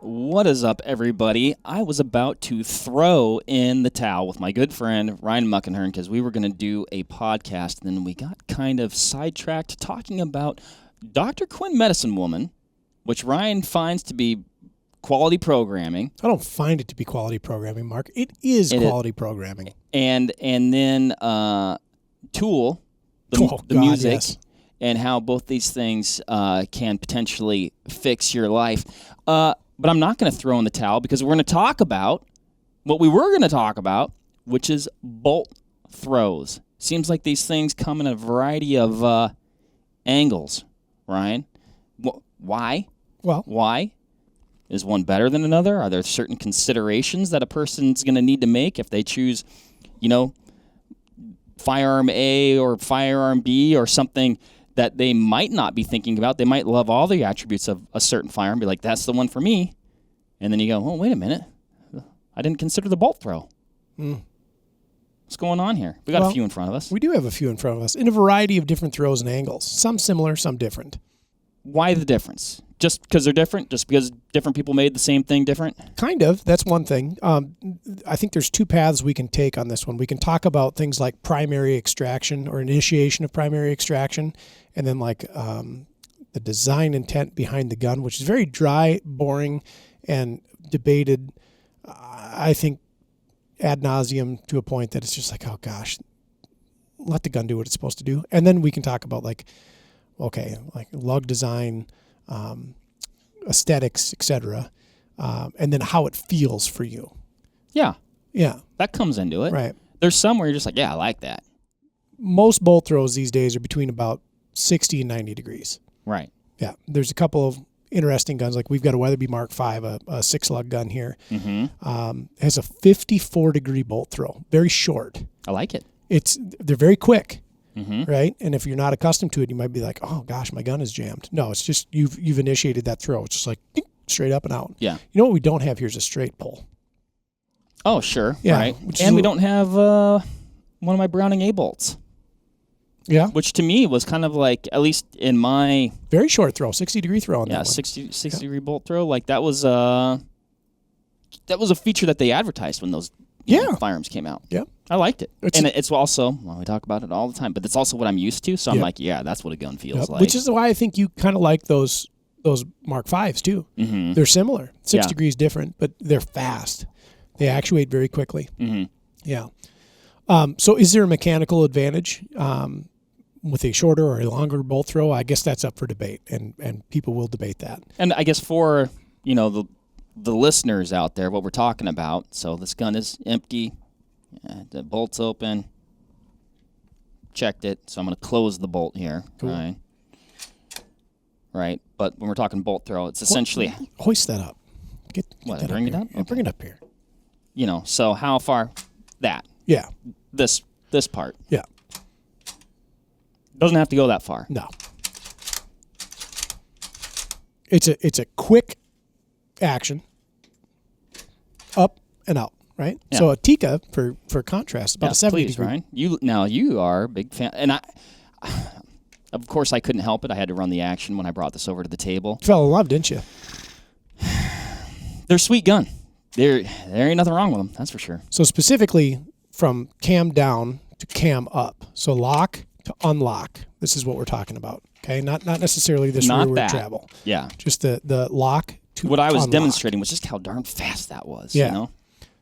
What is up, everybody? I was about to throw in the towel with my good friend Ryan Muckenhirn because we were going to do a podcast, and then we got kind of sidetracked talking about Dr. Quinn Medicine Woman, which Ryan finds to be quality programming. I don't find it to be quality programming, Mark. It is quality programming. And then Tool, the music, yes. And how both these things can potentially fix your life. But I'm not going to throw in the towel because we're going to talk about what we were going to talk about, which is bolt throws. Seems like these things come in a variety of angles, Ryan. Why? Well, why? Is one better than another? Are there certain considerations that a person's going to need to make if they choose, firearm A or firearm B or something that they might not be thinking about? They might love all the attributes of a certain firearm, be like, that's the one for me. And then you go, oh, wait a minute. I didn't consider the bolt throw. What's going on here? We got a few in front of us. We do have a few in front of us in a variety of different throws and angles. Some similar, some different. Why the difference? Just because they're different? Just because different people made the same thing different? Kind of. That's one thing. I think there's two paths we can take on this one. We can talk about things like primary extraction or initiation of primary extraction, and then like the design intent behind the gun, which is very dry, boring, and debated, I think, ad nauseum to a point that it's just like, oh gosh, let the gun do what it's supposed to do. And then we can talk about like lug design, aesthetics, etc., and then how it feels for you. Yeah. Yeah. That comes into it. Right. There's some where you're just like, yeah, I like that. Most bolt throws these days are between about 60 and 90 degrees. Right. Yeah. There's a couple of interesting guns. Like we've got a Weatherby Mark V, a 6-lug gun here. Mm-hmm. Has a 54-degree bolt throw. Very short. I like it. They're very quick. Mm-hmm. Right? And if you're not accustomed to it, you might be like, oh gosh, my gun is jammed. No, it's just you've initiated that throw. It's just like straight up and out. Yeah. You know what we don't have here is a straight pull. Oh, sure. Yeah. Right. And we don't have one of my Browning A bolts. Yeah. Which to me was kind of like, at least in my... Very short throw, 60-degree throw on that one. 60-degree bolt throw. Like that was a feature that they advertised when those firearms came out. Yeah. I liked it. It's also, we talk about it all the time, but it's also what I'm used to. So I'm like, yeah, that's what a gun feels like. Which is why I think you kind of like those Mark Vs too. Mm-hmm. They're similar. 6 degrees different, but they're fast. They actuate very quickly. Mm-hmm. Yeah. So is there a mechanical advantage with a shorter or a longer bolt throw? I guess that's up for debate, and people will debate that. And I guess for, the listeners out there, what we're talking about, so this gun is empty. The bolt's open. Checked it, so I'm going to close the bolt here. Cool. Right. But when we're talking bolt throw, it's essentially... Hoist that up. Bring it up? Yeah, bring it up here. So how far? That. Yeah. This part. Yeah. Doesn't have to go that far. No. It's a quick action. Up and out. Right? Yeah. So a Tika, for contrast, about a 70 please, degree. Ryan. You are a big fan. And of course, I couldn't help it. I had to run the action when I brought this over to the table. You fell in love, didn't you? They're a sweet gun. There ain't nothing wrong with them, that's for sure. So specifically from cam down to cam up. So lock to unlock. This is what we're talking about. Okay? Not necessarily this rearward travel. Yeah. Just the lock to what I was unlock. Demonstrating was just how darn fast that was. Yeah.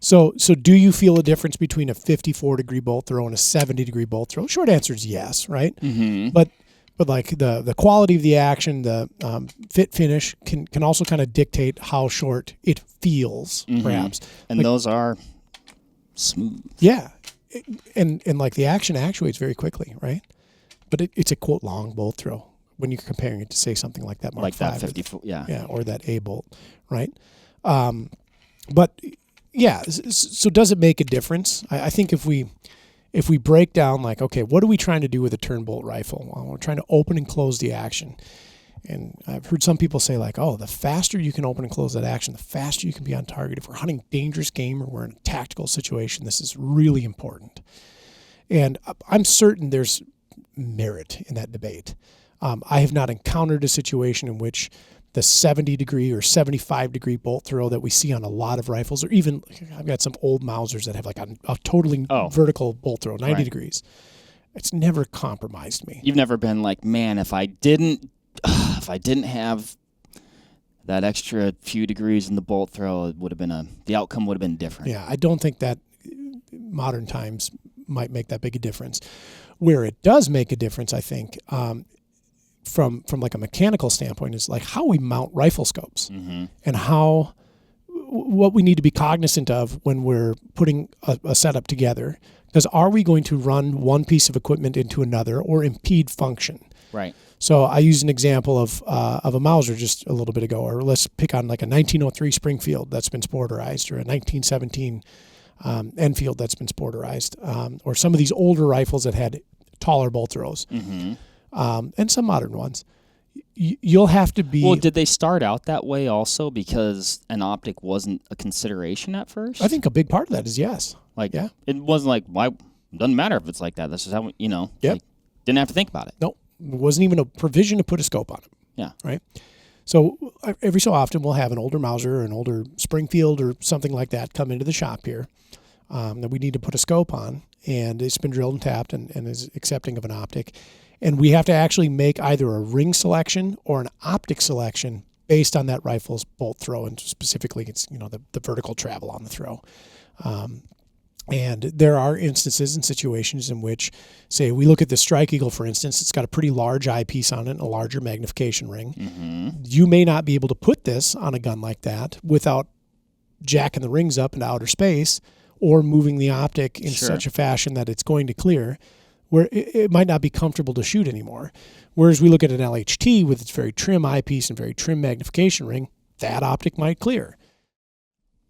So do you feel a difference between a 54-degree bolt throw and a 70-degree bolt throw? Short answer is yes, right? Mm-hmm. But like the quality of the action, the fit finish can also kind of dictate how short it feels, perhaps. And those are smooth. Yeah, and like the action actuates very quickly, right? But it's a quote long bolt throw when you're comparing it to say something like that Mark like 5, that 54, yeah, or that A bolt, right? But yeah, so does it make a difference? I think if we break down like, okay, what are we trying to do with a turn bolt rifle? Well, we're trying to open and close the action. And I've heard some people say like, oh, the faster you can open and close that action, the faster you can be on target. If we're hunting dangerous game or we're in a tactical situation, this is really important. And I'm certain there's merit in that debate. I have not encountered a situation in which the 70-degree or 75-degree bolt throw that we see on a lot of rifles, or even I've got some old Mausers that have like a totally vertical bolt throw, 90 degrees. It's never compromised me. You've never been like, man, if I didn't have that extra few degrees in the bolt throw, it would have been the outcome would have been different. Yeah, I don't think that modern times might make that big a difference. Where it does make a difference, I think, from like a mechanical standpoint, is like how we mount rifle scopes and what we need to be cognizant of when we're putting a setup together. Because are we going to run one piece of equipment into another or impede function? Right. So I used an example of a Mauser just a little bit ago, or let's pick on like a 1903 Springfield that's been sporterized, or a 1917 Enfield that's been sporterized, or some of these older rifles that had taller bolt throws, and some modern ones. You'll have to be... Well, did they start out that way also because an optic wasn't a consideration at first? I think a big part of that is yes. It wasn't like, why? It doesn't matter if it's like that. This is how, Yep. Didn't have to think about it. No, it wasn't even a provision to put a scope on it. Yeah. Right? So every so often we'll have an older Mauser or an older Springfield or something like that come into the shop here that we need to put a scope on, and it's been drilled and tapped and is accepting of an optic. And we have to actually make either a ring selection or an optic selection based on that rifle's bolt throw, and specifically it's the vertical travel on the throw. And there are instances and situations in which, say, we look at the Strike Eagle, for instance, it's got a pretty large eyepiece on it and a larger magnification ring. You may not be able to put this on a gun like that without jacking the rings up into outer space or moving the optic in such a fashion that it's going to clear, where it might not be comfortable to shoot anymore. Whereas we look at an LHT with its very trim eyepiece and very trim magnification ring, that optic might clear.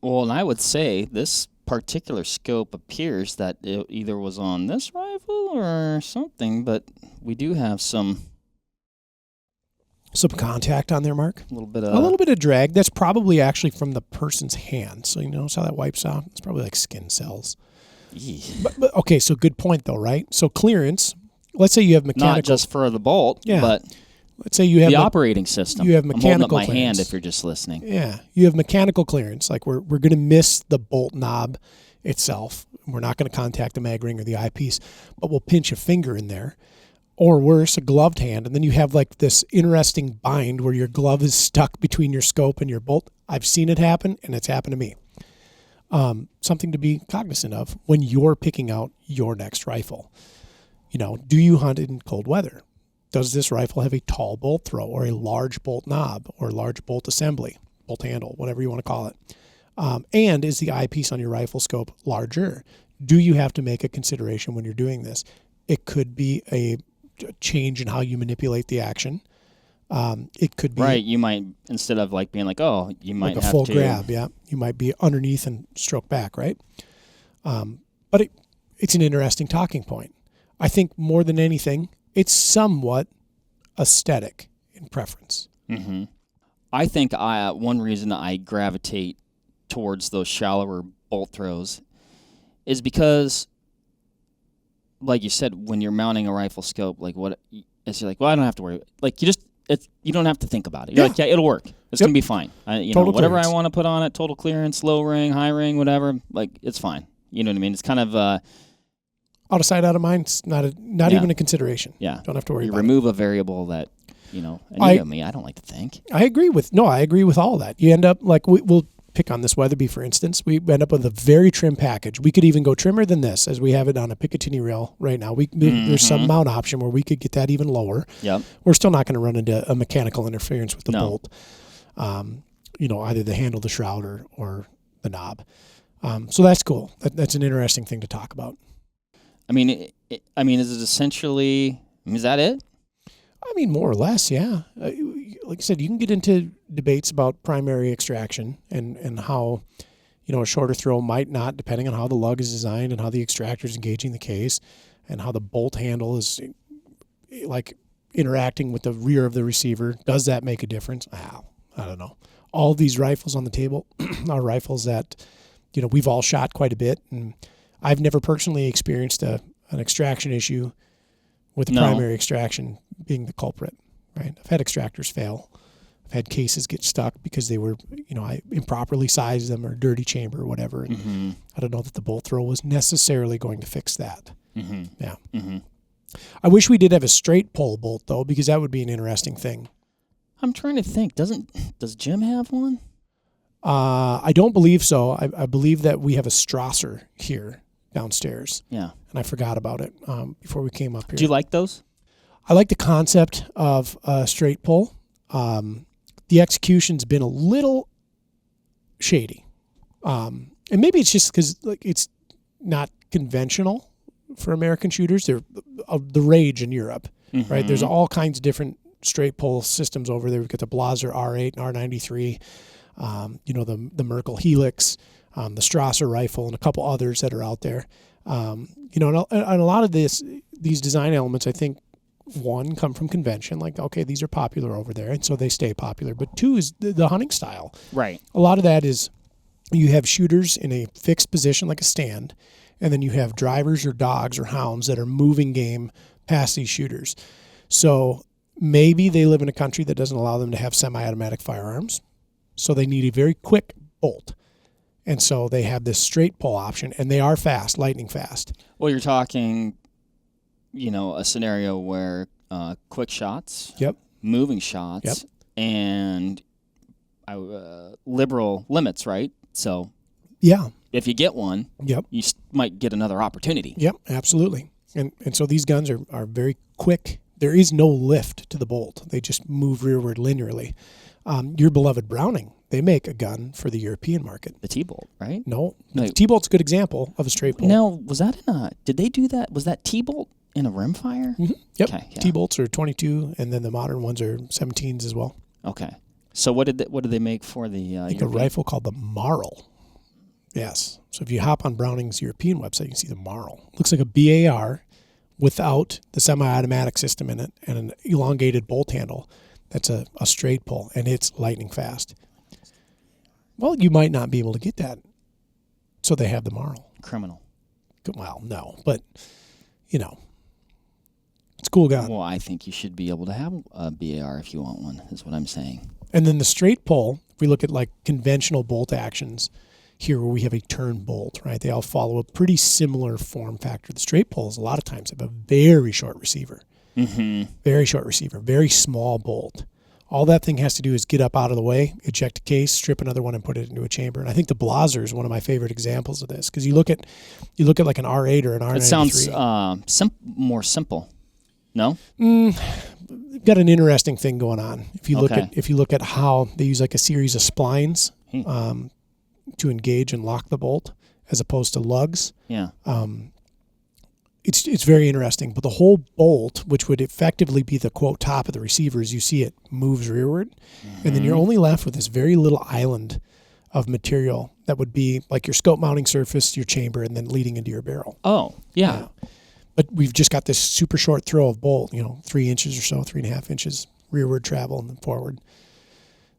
Well, and I would say this particular scope appears that it either was on this rifle or something, but we do have some contact on there, Mark. A little bit of drag. That's probably actually from the person's hand. So you notice how that wipes out? It's probably like skin cells. But okay, so good point though, right? So clearance. Let's say you have mechanical. Not just for the bolt, but let's say you have the operating system. You have mechanical I'm holding up my clearance. hand if you're just listening. Yeah, you have mechanical clearance. Like we're going to miss the bolt knob itself. We're not going to contact the mag ring or the eyepiece, but we'll pinch a finger in there. Or worse, a gloved hand, and then you have like this interesting bind where your glove is stuck between your scope and your bolt. I've seen it happen, and it's happened to me. Something to be cognizant of when you're picking out your next rifle. Do you hunt in cold weather? Does this rifle have a tall bolt throw or a large bolt knob or large bolt assembly, bolt handle, whatever you want to call it? And is the eyepiece on your rifle scope larger? Do you have to make a consideration when you're doing this? It could be a change in how you manipulate the action. It could be you might, instead of like being like, you might like a have full to grab. Yeah, you might be underneath and stroke back, right? But it's an interesting talking point. I think more than anything, it's somewhat aesthetic in preference. I think one reason I gravitate towards those shallower bolt throws is because, like you said, when you're mounting a rifle scope, like it's like, well, I don't have to worry. Like you don't have to think about it. You're like, yeah, it'll work. It's gonna be fine. Whatever clearance. I want to put on it, total clearance, low ring, high ring, whatever. Like it's fine. You know what I mean? It's kind of out of sight, out of mind. It's not even a consideration. Yeah, don't have to worry. You about remove it. a variable that and me. I don't like to think. I agree with all that. You end up like we'll pick on this Weatherby, for instance. We end up with a very trim package. We could even go trimmer than this, as we have it on a Picatinny rail right now. There's some mount option where we could get that even lower. Yep. We're still not going to run into a mechanical interference with the bolt. Either the handle, the shroud, or the knob. So that's cool. That's an interesting thing to talk about. I mean, is it essentially? Is that it? I mean, more or less, yeah. Like I said, you can get into debates about primary extraction and how, a shorter throw might not, depending on how the lug is designed and how the extractor is engaging the case and how the bolt handle is like interacting with the rear of the receiver. Does that make a difference? I don't know. All these rifles on the table are rifles that, we've all shot quite a bit, and I've never personally experienced an extraction issue with the primary extraction being the culprit, right? I've had extractors fail. I've had cases get stuck because they were, I improperly sized them or dirty chamber or whatever. And I don't know that the bolt throw was necessarily going to fix that. Yeah. I wish we did have a straight pull bolt though, because that would be an interesting thing. I'm trying to think. Does Jim have one? I don't believe so. I believe that we have a Strasser here downstairs. Yeah. And I forgot about it before we came up here. Do you like those? I like the concept of a straight pull. The execution's been a little shady. And maybe it's just because it's not conventional for American shooters. They're the rage in Europe, right? There's all kinds of different straight pull systems over there. We've got the Blaser R8 and R93, the Merkel Helix, the Strasser rifle, and a couple others that are out there. And a lot of these design elements, I think, one, come from convention, like, okay, these are popular over there, and so they stay popular. But two is the hunting style. Right. A lot of that is you have shooters in a fixed position like a stand, and then you have drivers or dogs or hounds that are moving game past these shooters. So maybe they live in a country that doesn't allow them to have semi-automatic firearms, so they need a very quick bolt. And so they have this straight pull option, and they are fast, lightning fast. Well, you're talking, a scenario where quick shots, moving shots, and liberal limits, right? So if you get one, you might get another opportunity. Yep, absolutely. And so these guns are very quick. There is no lift to the bolt. They just move rearward linearly. Your beloved Browning, they make a gun for the European market. The T-bolt, right? No. The T-bolt's a good example of a straight bolt. Now, was that did they do that? Was that T-bolt in a rimfire? Yep. Okay, yeah. T-bolts are 22, and then the modern ones are 17s as well. Okay. So what did they make for the a rifle called the Marl. Yes. So if you hop on Browning's European website, you can see the Marl. Looks like a BAR without the semi-automatic system in it and an elongated bolt handle. That's a straight pull, and it's lightning fast. Well, you might not be able to get that. So they have the Marl. Criminal. Well, no, but, it's a cool gun. Well, I think you should be able to have a BAR if you want one, is what I'm saying. And then the straight pull, if we look at like conventional bolt actions here where we have a turn bolt, right? They all follow a pretty similar form factor. The straight pulls a lot of times have a very short receiver. Very short receiver, very small bolt. All that thing has to do is get up out of the way, eject a case, strip another one, and put it into a chamber. And I think the Blaser is one of my favorite examples of this because you look at like an R8 or an R93. It sounds more simple. No? Got an interesting thing going on. If you look at how they use like a series of splines to engage and lock the bolt as opposed to lugs. Yeah. It's very interesting. But the whole bolt, which would effectively be the quote top of the receiver, as you see it moves rearward, and then you're only left with this very little island of material that would be like your scope mounting surface, your chamber, and then leading into your barrel. Oh, yeah. But we've just got this super short throw of bolt, 3 inches or so, 3.5 inches rearward travel and then forward.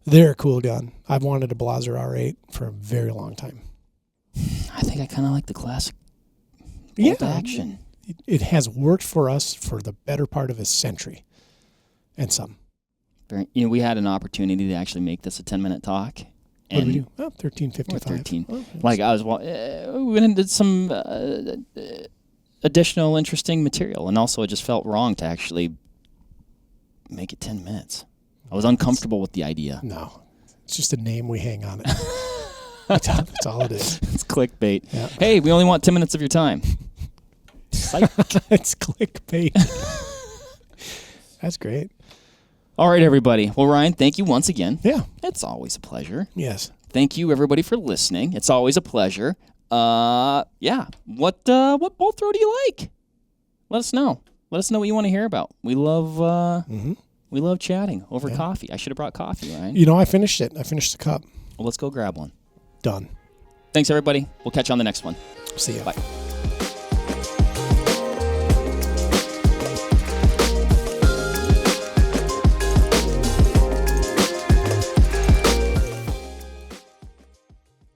They're a cool gun. I've wanted a Blaser R8 for a very long time. I think I kind of like the classic bolt action. It has worked for us for the better part of a century and some. We had an opportunity to actually make this a 10-minute talk. What did we do? 13:55. 13. Oh, we went into some additional interesting material, and also it just felt wrong to actually make it 10 minutes. I was uncomfortable with the idea. No, it's just a name we hang on it. That's all it is. It's clickbait. Yeah. Hey, we only want 10 minutes of your time. It's clickbait. That's great. All right, everybody. Well, Ryan, thank you once again. Yeah. It's always a pleasure. Yes. Thank you, everybody, for listening. It's always a pleasure. Yeah. What bolt throw do you like? Let us know. Let us know what you want to hear about. We love we love chatting over coffee. I should have brought coffee, Ryan. I finished it. I finished the cup. Well, let's go grab one. Done. Thanks, everybody. We'll catch you on the next one. See ya. Bye.